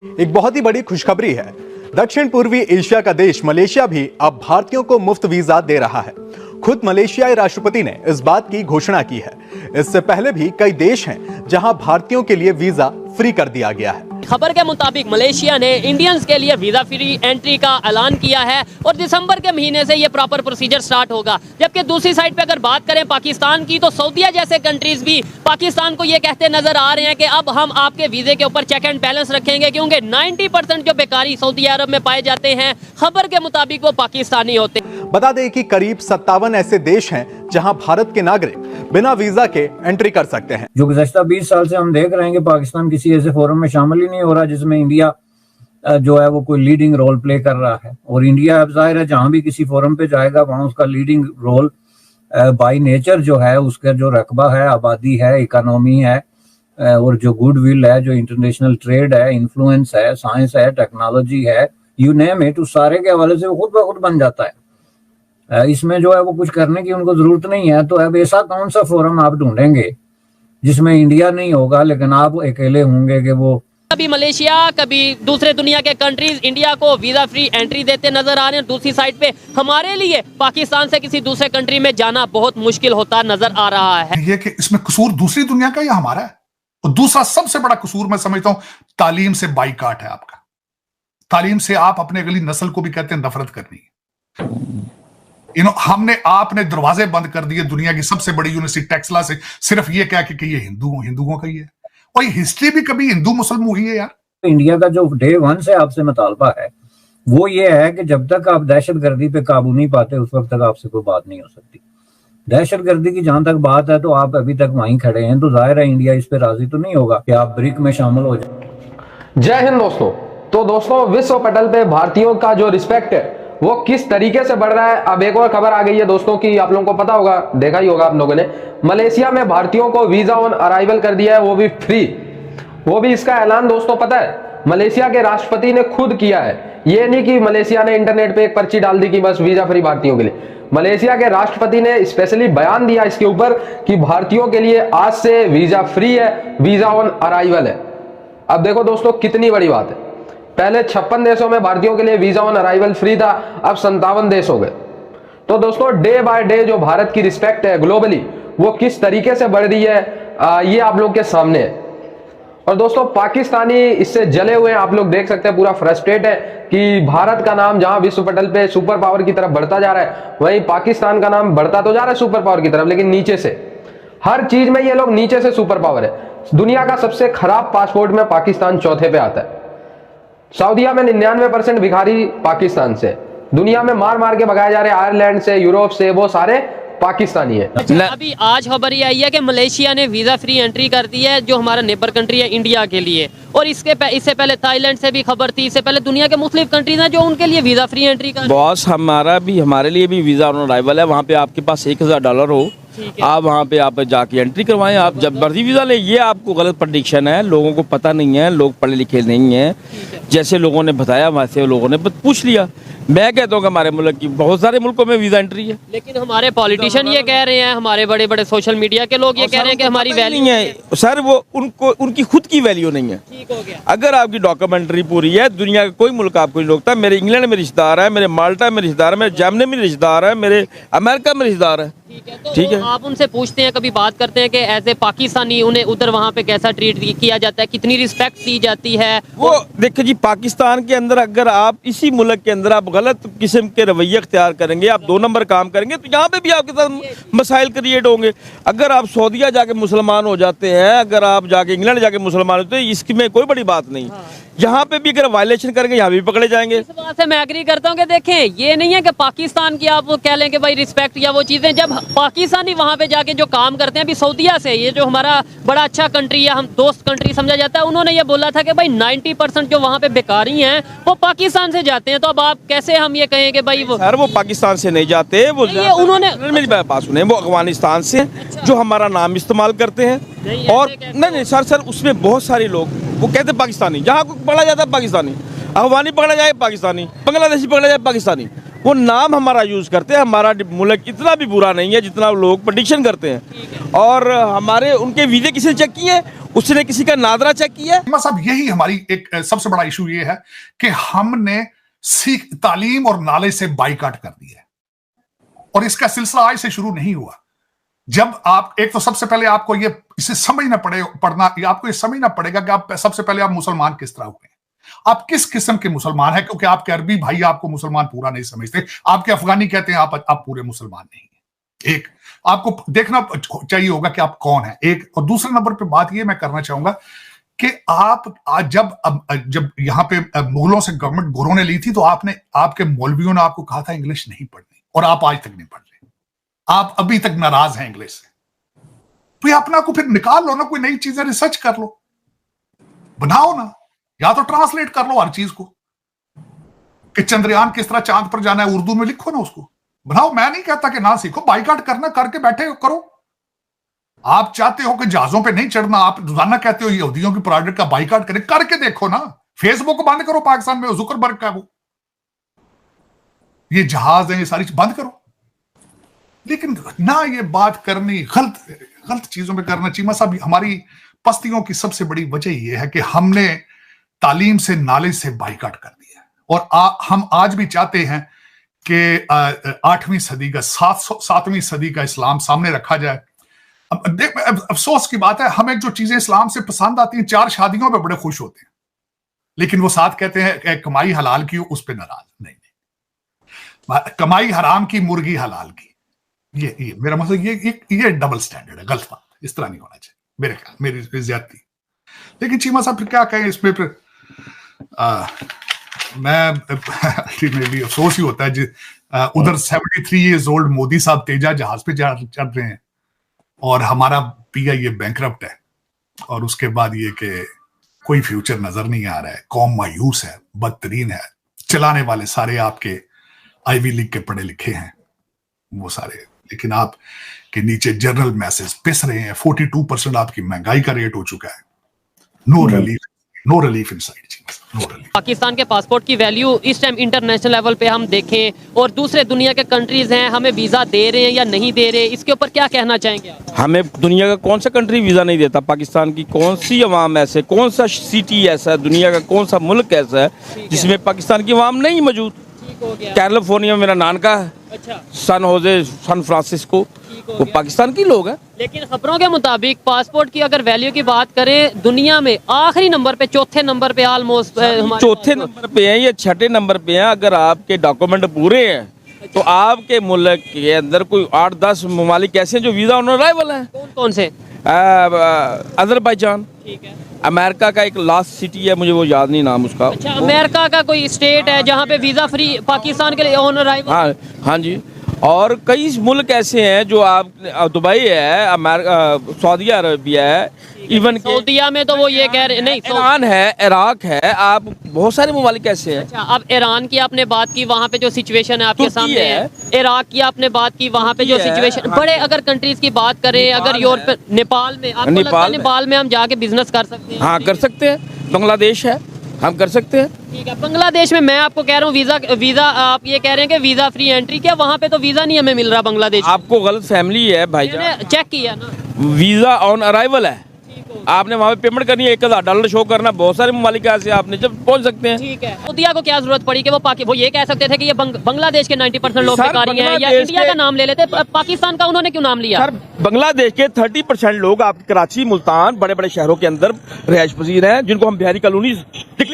एक बहुत ही बड़ी खुशखबरी है। दक्षिण पूर्वी एशिया का देश मलेशिया भी अब भारतीयों को मुफ्त वीजा दे रहा है। खुद मलेशियाई राष्ट्रपति ने इस बात की घोषणा की है। इससे पहले भी कई देश हैं जहां भारतीयों के लिए वीजा फ्री कर दिया गया है। खबर के मुताबिक मलेशिया ने इंडियंस के लिए वीजा फ्री एंट्री का ऐलान किया है और दिसंबर के महीने से ये प्रॉपर प्रोसीजर स्टार्ट होगा। जबकि दूसरी साइड पे अगर बात करें पाकिस्तान की, तो सऊदीया जैसे कंट्रीज भी पाकिस्तान को ये कहते नजर आ रहे हैं कि अब हम आपके वीजे के ऊपर चेक एंड बैलेंस रखेंगे, क्योंकि 90% जो बेकारी सऊदी अरब में पाए जाते हैं खबर के मुताबिक वो पाकिस्तानी होते हैं। बता दें कि करीब 57 ऐसे देश हैं जहां भारत के नागरिक बिना वीजा के एंट्री कर सकते हैं। जो गुज़श्ता 20 साल से हम देख रहे हैं कि पाकिस्तान किसी ऐसे फोरम में शामिल ही नहीं हो रहा जिसमें इंडिया जो है वो कोई लीडिंग रोल प्ले कर रहा है। और इंडिया अब जाहिर है जहां भी किसी फोरम पे जाएगा वहां उसका लीडिंग रोल बाय नेचर जो है, उसका जो रकबा है, आबादी है, इकोनॉमी है और जो गुडविल है, जो इंटरनेशनल ट्रेड है, इन्फ्लुएंस है, साइंस है, टेक्नोलॉजी है, यू नेम इट, उस सारे के हवाले से वो खुद ब खुद बन जाता है। इसमें जो है वो कुछ करने की उनको जरूरत नहीं है। तो अब ऐसा कौन सा फोरम आप ढूंढेंगे जिसमें इंडिया नहीं होगा लेकिन आप अकेले होंगे कि वो कभी मलेशिया कभी दूसरे दुनिया के कंट्रीज इंडिया को वीजा फ्री एंट्री देते नजर आ रहे हैं। दूसरी साइड पे हमारे लिए पाकिस्तान से किसी दूसरे कंट्री में जाना बहुत मुश्किल होता नजर आ रहा है। ये कि इसमें कसूर दूसरी दुनिया का या हमारा है। और दूसरा सबसे बड़ा कसूर मैं समझता हूं तालीम से बाइकाट है आपका। तालीम से आप अपने अगली नस्ल को भी कहते हैं नफरत करनी है। आपने दरवाजे बंद कर दिए दुनिया की सबसे बड़ी यूनिवर्सिटी टेक्सला से, सिर्फ ये कह के ये हिंदुओं का ही है। और ये हिस्ट्री भी कभी हिंदू मुसलमान हुई है यार। तो इंडिया का जो डे 1 से आपसे मुतालबा है वो ये है कि जब तक आप दहशतगर्दी पे काबू नहीं पाते उस वक्त तक आपसे कोई बात नहीं हो सकती। दहशतगर्दी की जहां तक बात है तो आप अभी तक वहीं खड़े हैं, तो जाहिर है इंडिया इस पे राजी तो नहीं होगा कि आप ब्रिक में शामिल हो जाए। जय हिंद दोस्तों। तो दोस्तों, विश्व पटल पे भारतीयों का जो रिस्पेक्ट है वो किस तरीके से बढ़ रहा है। अब एक और खबर आ गई है दोस्तों की, आप लोगों को पता होगा, देखा ही होगा आप लोगों ने, मलेशिया में भारतीयों को वीजा ऑन अराइवल कर दिया है, वो भी फ्री। वो भी इसका ऐलान दोस्तों पता है मलेशिया के राष्ट्रपति ने खुद किया है। ये नहीं कि मलेशिया ने इंटरनेट पे एक पर्ची डाल दी कि बस वीजा फ्री भारतीयों के लिए। मलेशिया के राष्ट्रपति ने स्पेशली बयान दिया इसके ऊपर कि भारतीयों के लिए आज से वीजा फ्री है, वीजा ऑन अराइवल है। अब देखो दोस्तों कितनी बड़ी बात है। पहले 56 देशों में भारतीयों के लिए वीजा ऑन अराइवल फ्री था, अब 57 देश हो गए। तो दोस्तों डे बाय डे जो भारत की रिस्पेक्ट है ग्लोबली वो किस तरीके से बढ़ रही है ये आप लोग के सामने है। और दोस्तों पाकिस्तानी इससे जले हुए हैं, आप लोग देख सकते हैं, पूरा फ्रस्ट्रेट है कि भारत का नाम जहां विश्व पटल पे सुपर पावर की तरफ बढ़ता जा रहा है वहीं पाकिस्तान का नाम बढ़ता तो जा रहा है सुपर पावर की तरफ, लेकिन नीचे से हर चीज में ये लोग नीचे से सुपर पावर है। दुनिया का सबसे खराब पासपोर्ट में पाकिस्तान चौथे पे आता है। सऊदीया में 99% भिखारी पाकिस्तान से, दुनिया में मार मार के भगाए जा रहे हैं आयरलैंड से, यूरोप से, वो सारे पाकिस्तानी है। अभी आज खबर ये आई है कि मलेशिया ने वीजा फ्री एंट्री कर दी है जो हमारा नेबर कंट्री है इंडिया के लिए। और इससे पहले थाईलैंड से भी खबर थी, इससे पहले दुनिया के मुख्तलिफ कंट्रीज हैं जो उनके लिए वीजा फ्री एंट्री कर। बॉस हमारे लिए भी वीजा ऑन अराइवल है। वहाँ पे आपके पास $1000 हो, आप वहाँ पे आप जाके एंट्री करवाएं, आप जब मर्जी वीजा ले। ये आपको गलत प्रेडिक्शन है, लोगों को पता नहीं है, लोग पढ़े लिखे नहीं हैं। जैसे लोगों ने बताया वैसे लोगों ने पूछ लिया। मैं कहता हूँ कि हमारे मुल्क की बहुत सारे मुल्कों में वीजा एंट्री है, लेकिन हमारे पॉलिटिशियन ये कह रहे हैं, हमारे बड़े बड़े सोशल मीडिया के लोग ये कह रहे हैं कि हमारी वैल्यू नहीं है सर। वो उनकी खुद की वैल्यू नहीं है। ठीक हो गया। अगर आपकी डॉक्यूमेंट्री पूरी है, दुनिया का कोई मुल्क आपको नहीं रोकता। मेरे इंग्लैंड में रिश्तेदार है, मेरे माल्टा में रिश्तेदार है, मेरे जर्मनी में रिश्तेदार है, मेरे अमेरिका में रिश्तेदार है। ठीक है, आप उनसे पूछते हैं, कभी बात करते हैं कि एज ए पाकिस्तानी उन्हें उधर वहाँ पे कैसा ट्रीट किया जाता है, कितनी रिस्पेक्ट दी जाती है? वो देखिए जी, पाकिस्तान के अंदर अगर आप इसी मुल्क के अंदर आप गलत किस्म के रवैये अख्तियार करेंगे, आप 2 नंबर काम करेंगे, तो यहाँ पे भी आपके साथ मसाइल क्रिएट होंगे। अगर आप सऊदीया जाके मुसलमान हो जाते हैं, अगर आप जाके इंग्लैंड जाके मुसलमान होते हैं, इसमें कोई बड़ी बात नहीं। यहाँ पे भी अगर वायलेशन करेंगे यहाँ भी पकड़े जाएंगे। इस बात से मैं एग्री करता हूँ कि देखें, ये नहीं है कि पाकिस्तान की आप कह लें कि भाई रिस्पेक्ट या वो चीज़ें, जब पाकिस्तानी वहाँ पे जाके जो काम करते हैं, अभी सऊदीया से, ये जो हमारा बड़ा अच्छा कंट्री है, हम दोस्त कंट्री समझा जाता है, उन्होंने ये बोला था कि भाई 90% जो वहाँ पे बेकारी हैं वो पाकिस्तान से जाते हैं। तो अब आप कैसे हम ये कहें कि भाई वो पाकिस्तान से नहीं जाते, वो उन्होंने मेरी बात सुने, वो अफगानिस्तान से जो हमारा नाम इस्तेमाल करते हैं। और नहीं सर उसमें बहुत सारे लोग वो कहते हैं पाकिस्तानी, जहाँ को पकड़ा जाता है पाकिस्तानी, अफगानी पकड़ा जाए पाकिस्तानी, बांग्लादेशी पकड़ा जाए पाकिस्तानी, वो नाम हमारा यूज करते हैं। हमारा मुल्क इतना भी बुरा नहीं है जितना लोग प्रेडिक्शन करते हैं। और हमारे उनके वीजे किसी ने चेक किए, उसने किसी का नादरा चेक किया। साहब यही हमारी एक सबसे बड़ा इशू ये है कि हमने तालीम और नॉलेज से बाइकाट कर दिया है, और इसका सिलसिला आज से शुरू नहीं हुआ। जब आप एक तो सबसे पहले आपको ये इसे समझना आपको ये समझना पड़ेगा कि आप सबसे पहले आप मुसलमान किस तरह हुए हैं, आप किस किस्म के मुसलमान हैं, क्योंकि आपके अरबी भाई आपको मुसलमान पूरा नहीं समझते, आपके अफगानी कहते हैं आप पूरे मुसलमान नहीं हैं। एक आपको देखना चाहिए होगा कि आप कौन है, एक। और दूसरे नंबर पे बात ये मैं करना चाहूंगा कि आप आज जब यहां पे मुगलों से गवर्नमेंट घुरों ने ली थी, तो आपके मौलवियों ने आपको कहा था इंग्लिश नहीं पढ़नी, और आप आज तक नहीं पढ़ रहे, आप अभी तक नाराज हैं इंग्लिश से। तो ये अपना को फिर निकाल लो ना, कोई नई चीजें रिसर्च कर लो, बनाओ ना, या तो ट्रांसलेट कर लो हर चीज को कि चंद्रयान किस तरह चांद पर जाना है, उर्दू में लिखो ना, उसको बनाओ। मैं नहीं कहता कि ना सीखो, बाइकाट करना करके बैठे करो। आप चाहते हो कि जहाजों पे नहीं चढ़ना, आप रोजाना कहते हो यहूदियों की प्रोडक्ट का बाइकाट करें, करके देखो ना। फेसबुक बंद करो पाकिस्तान में, जुकरबर्ग का वो ये जहाज है, ये सारी चीज बंद करो। लेकिन ना ये बात करनी, गलत चीजों पे करना। चीमा साहब, हमारी पस्तियों की सबसे बड़ी वजह यह है कि हमने तालीम से, नॉलेज से बाइकाट कर दिया, और हम आज भी चाहते हैं कि 8वीं सदी का 7वीं सदी का इस्लाम सामने रखा जाए। अफसोस की बात है, हमें जो चीजें इस्लाम से पसंद आती हैं, 4 शादियों पे बड़े खुश होते हैं, लेकिन वो साथ कहते हैं कमाई हलाल की, उस पे नाराज नहीं, कमाई हराम की, मुर्गी हलाल की। ये मेरा मतलब ये डबल स्टैंडर्ड है, गलत बात, इस तरह नहीं होना चाहिए मेरे ख्याल, मेरी ज्यादती। लेकिन चीमा साहब फिर क्या कहें इसमें, फिर मैं अल्टीमेटली अफसोस ही होता है उधर 73 ईयर्स ओल्ड मोदी साहब तेजा जहाज पे चढ़ रहे हैं, और हमारा पीआईए बैंकरप्ट है, और उसके बाद ये कि कोई फ्यूचर नजर नहीं आ रहा है, कौम मायूस है, बदतरीन है, चलाने वाले सारे आपके आईवी लीग के पढ़े लिखे हैं वो सारे, लेकिन आप के नीचे जनरल मैसेज पिस रहे हैं। 42% आपकी महंगाई का रेट हो चुका है। No relief inside, no relief. Pakistan के पासपोर्ट की वैल्यू इस टाइम इंटरनेशनल लेवल पे हम देखें, और दूसरे दुनिया के कंट्रीज हैं हमें वीजा दे रहे हैं या नहीं दे रहे, इसके ऊपर क्या कहना चाहेंगे आप? हमें दुनिया का कौन सा कंट्री वीजा नहीं देता? पाकिस्तान की कौन सी अवाम ऐसे, कौन सा सिटी ऐसा है, दुनिया का कौन सा मुल्क ऐसा है जिसमें पाकिस्तान की अवाम नहीं मौजूद? कैलिफोर्निया मेरा नानका है, अच्छा, सन होजे, सान फ्रांसिस्को, वो पाकिस्तान की लोग हैं। लेकिन खबरों के मुताबिक पासपोर्ट की अगर वैल्यू की बात करें, दुनिया में आखिरी नंबर पे, चौथे नंबर पे ऑलमोस्ट, चौथे नंबर पे हैं या छठे नंबर पे हैं। अगर आपके डॉक्यूमेंट पूरे हैं तो आपके मुल्क के अंदर कोई 8-10 ममालिक ऐसे हैं जो वीजा ऑन अराइवल हैं। कौन से? अजरबैजान, ठीक है, अमेरिका का एक लास्ट सिटी है, मुझे वो याद नहीं नाम उसका। अच्छा, अमेरिका का कोई स्टेट है जहाँ पे वीजा फ्री पाकिस्तान के लिए ऑन अराइवल? हाँ जी, और कई मुल्क ऐसे हैं जो आप, दुबई है, अमेरिका, सऊदी अरबिया है, इवन सऊदीया में तो वो ये कह रहे नहीं, ईरान है, इराक है, आप बहुत सारे ममालिक ऐसे हैं। अच्छा, अब ईरान की आपने बात की, वहाँ पे जो सिचुएशन है आपके सामने है। इराक की आपने बात की, वहाँ पे जो सिचुएशन, बड़े अगर कंट्रीज की बात करें, अगर यूरोप, नेपाल में, आपको लगता है नेपाल में हम जाके बिजनेस कर सकते हैं? हाँ, कर सकते हैं, बांग्लादेश है, हम कर सकते हैं। ठीक है, बांग्लादेश में मैं आपको कह रहा हूँ वीजा आप ये कह रहे हैं कि वीजा फ्री एंट्री, क्या वहाँ पे तो वीजा नहीं हमें मिल रहा बांग्लादेश? आपको गलत फैमिली है भाईजान, चेक किया ना, वीजा ऑन अराइवल है, आपने वहाँ पे पेमेंट करनी है, $1000 शो करना। बहुत सारे ममालिक ऐसे आपने जब पहुंच सकते हैं। ठीक है, सऊदीया को क्या जरूरत पड़ी कि वो ये कह सकते थे कि ये बांग्लादेश के 90% लोग बेकारी हैं, या इंडिया का नाम ले लेते, पाकिस्तान का उन्होंने क्यों नाम लिया? सर, बांग्लादेश के 30% लोग आपके कराची, मुल्तान, बड़े बड़े शहरों के अंदर रिहायश पजीर हैं, जिनको हम बिहारी कॉलोनी